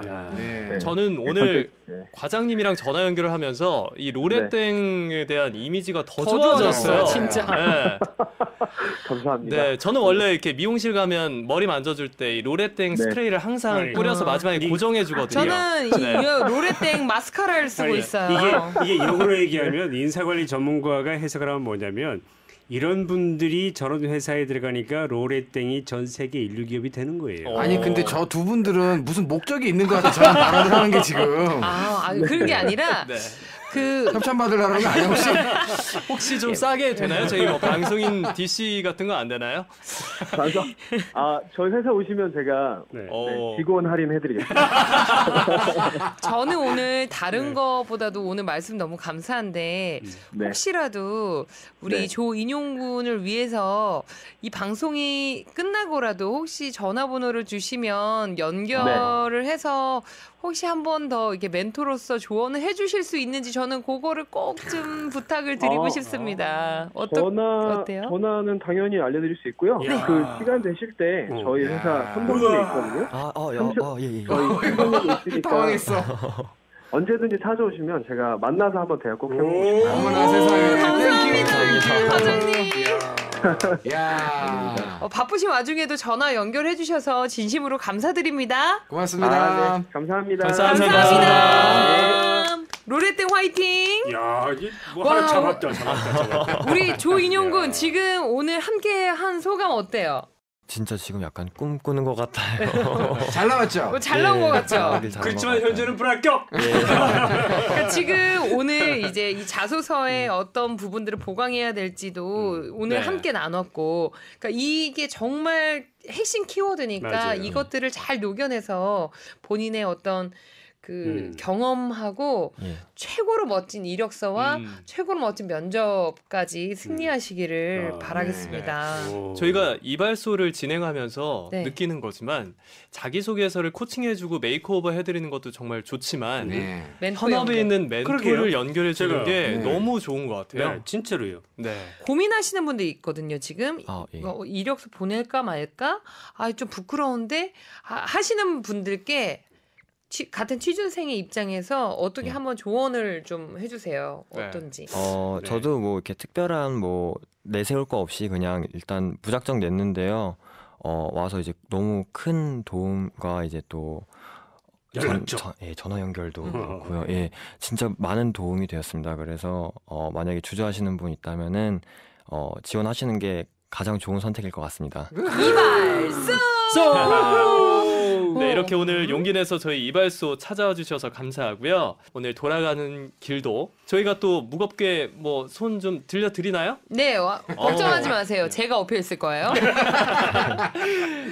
저는 오늘 과장님이랑 전화 연결을 하면서 이 로레땡에 대한 이미지가 더 좋아졌어요. 진짜. 감사합니다. 네, 저는 원래 이렇게 미용실 가면 머리 만져줄 때 이 로레땡 스프레이를 항상 뿌려서 마지막에 고정해 주거든요. 저는 로레땡 마스카라를 쓰고 있어요. 이게 역으로 얘기하면 인사관리 전문가가 해석을 하면 뭐냐면 이런 분들이 저런 회사에 들어가니까 로레땡이 전 세계 인류 기업이 되는 거예요. 아니 근데 저 두 분들은 무슨 목적이 있는 것 같아. 저랑 발언을 하는 게 지금. 그런 게 아니라 협찬 받으려는 거 아니야 혹시? 혹시 좀 싸게 되나요? 저희 뭐 방송인 DC 같은 거 안 되나요? 그래서 저희 회사 오시면 제가 네. 직원 할인해드리겠습니다. 저는 오늘 다른 거보다도 오늘 말씀 너무 감사한데 네. 혹시라도 우리 네. 조인용 군을 위해서 이 방송이 끝나고라도 혹시 전화번호를 주시면 연결을 해서 혹시 한 번 더 이렇게 멘토로서 조언을 해주실 수 있는지 저는 그거를 꼭 좀 부탁을 드리고 싶습니다. 어때요? 전화는 당연히 알려드릴 수 있고요. 야. 그 시간 되실 때 저희 회사 삼성동에 있거든요. 예. 저희 삼성동에 있으니까 당황했어. 언제든지 찾아오시면 제가 만나서 한번 대화 꼭 해보고 어머나 세상에. 감사합니다. 과장님. 야. 바쁘신 와중에도 전화 연결해 주셔서 진심으로 감사드립니다. 고맙습니다. 네. 감사합니다. 감사합니다. 로레땡 화이팅! 야, 이게 뭐 와, 하나 잡았다. 우리 조인용 군 지금 오늘 함께 한 소감 어때요? 진짜 지금 약간 꿈꾸는 것 같아요. 잘 나왔죠? 잘 나온 것 같죠? 나오길 잘한 그렇지만 것 같아요. 현재는 불합격. 그러니까 지금 오늘 이제 이 자소서의 어떤 부분들을 보강해야 될지도 오늘 네. 함께 나눴고, 그러니까 이게 정말 핵심 키워드니까 맞아요. 이것들을 잘 녹여내서 본인의 어떤 그 경험하고 예. 최고로 멋진 이력서와 최고로 멋진 면접까지 승리하시기를 아, 바라겠습니다. 오. 저희가 이발소를 진행하면서 네. 느끼는 거지만 자기소개서를 코칭해주고 메이크오버 해드리는 것도 정말 좋지만 네. 멘토 현업에 연결. 있는 멘토를 그러게요. 연결해주는 제가, 게 네. 너무 좋은 것 같아요. 네, 진짜로요. 네. 고민하시는 분들 있거든요. 지금 예. 이력서 보낼까 말까? 좀 부끄러운데 하시는 분들께 같은 취준생의 입장에서 어떻게 네. 한번 조언을 좀 해주세요. 네. 어떤지. 네. 저도 뭐 이렇게 특별한 뭐 내세울 거 없이 그냥 일단 무작정 냈는데요. 와서 이제 너무 큰 도움과 이제 또 연락처. 전화 연결도 그렇고요. 예, 진짜 많은 도움이 되었습니다. 그래서 만약에 주저하시는 분 있다면은 지원하시는 게 가장 좋은 선택일 것 같습니다. 이발소! 네, 이렇게 오늘 용기 내서 저희 이발소 찾아와 주셔서 감사하고요. 오늘 돌아가는 길도 저희가 또 무겁게 뭐 손 좀 들려드리나요? 네, 걱정하지 마세요. 제가 업혀 있을 거예요.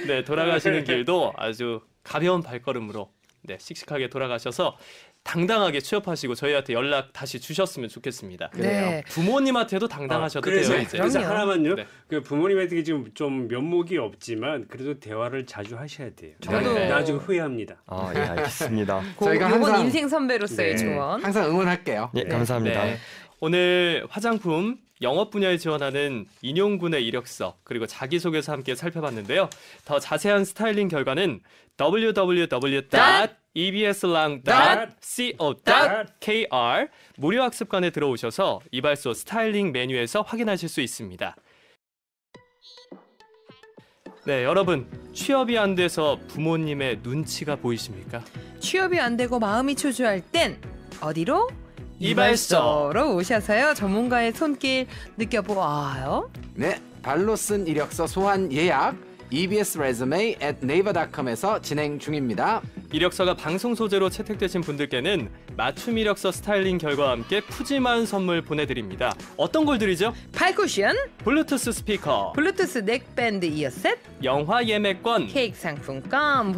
네, 돌아가시는 길도 아주 가벼운 발걸음으로 네, 씩씩하게 돌아가셔서 당당하게 취업하시고 저희한테 연락 다시 주셨으면 좋겠습니다. 네. 부모님한테도 당당하셔도 그래서, 돼요. 이제. 그래서 그럼요. 하나만요. 네. 그 부모님한테 지금 좀 면목이 없지만 그래도 대화를 자주 하셔야 돼요. 저도- 나중에 후회합니다. 예, 알겠습니다. 저희가 요건 항상- 인생 선배로서의 네. 조언. 항상 응원할게요. 예, 감사합니다. 네. 오늘 화장품 영업 분야에 지원하는 인용군의 이력서 그리고 자기소개서 함께 살펴봤는데요. 더 자세한 스타일링 결과는 www.ebslang.co.kr 무료 학습관에 들어오셔서 이발소 스타일링 메뉴에서 확인하실 수 있습니다. 네, 여러분 취업이 안 돼서 부모님의 눈치가 보이십니까? 취업이 안 되고 마음이 초조할 땐 어디로? 이발소. 이발소로 오셔서요. 전문가의 손길 느껴보아요. 네, 발로 쓴 이력서 소환 예약 ebsresume@naver.com에서 진행 중입니다. 이력서가 방송 소재로 채택되신 분들께는 맞춤 이력서 스타일링 결과와 함께 푸짐한 선물 보내드립니다. 어떤 걸 드리죠? 팔쿠션, 블루투스 스피커, 블루투스 넥밴드 이어셋, 영화 예매권, 케이크 상품권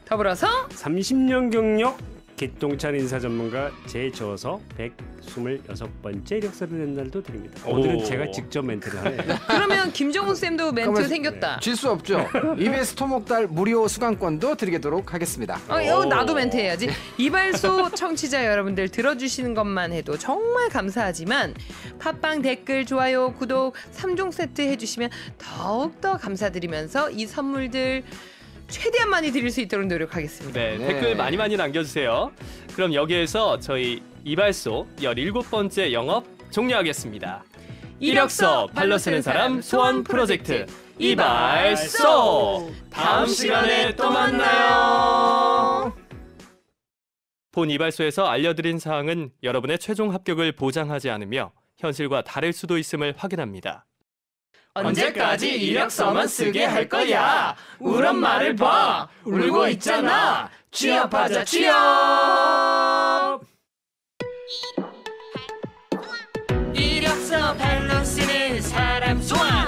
더불어서 30년 경력 기똥찬 인사 전문가 제저서 126번째 이력서를 낸 날도 드립니다. 오늘은 오. 제가 직접 멘트를 하네요. 그러면 김정훈 쌤도 멘트 그러면- 생겼다. 질 수 없죠. EBS 토목달 무료 수강권도 드리도록 하겠습니다. 이거 나도 멘트 해야지. 이발소 청취자 여러분들 들어주시는 것만 해도 정말 감사하지만 팟빵 댓글, 좋아요, 구독 3종 세트 해주시면 더욱더 감사드리면서 이 선물들 최대한 많이 드릴 수 있도록 노력하겠습니다. 네, 네. 댓글 많이 남겨주세요. 그럼 여기에서 저희 이발소 17번째 영업 종료하겠습니다. 이력서 발로 쓰는 사람 소원 프로젝트 이발소! 다음 시간에 또 만나요. 본 이발소에서 알려드린 사항은 여러분의 최종 합격을 보장하지 않으며 현실과 다를 수도 있음을 확인합니다. 언제까지 이력서만 쓰게 할 거야? 울 엄마를 봐. 울고 있잖아. 취업하자 취업. 쓰는 사람 소환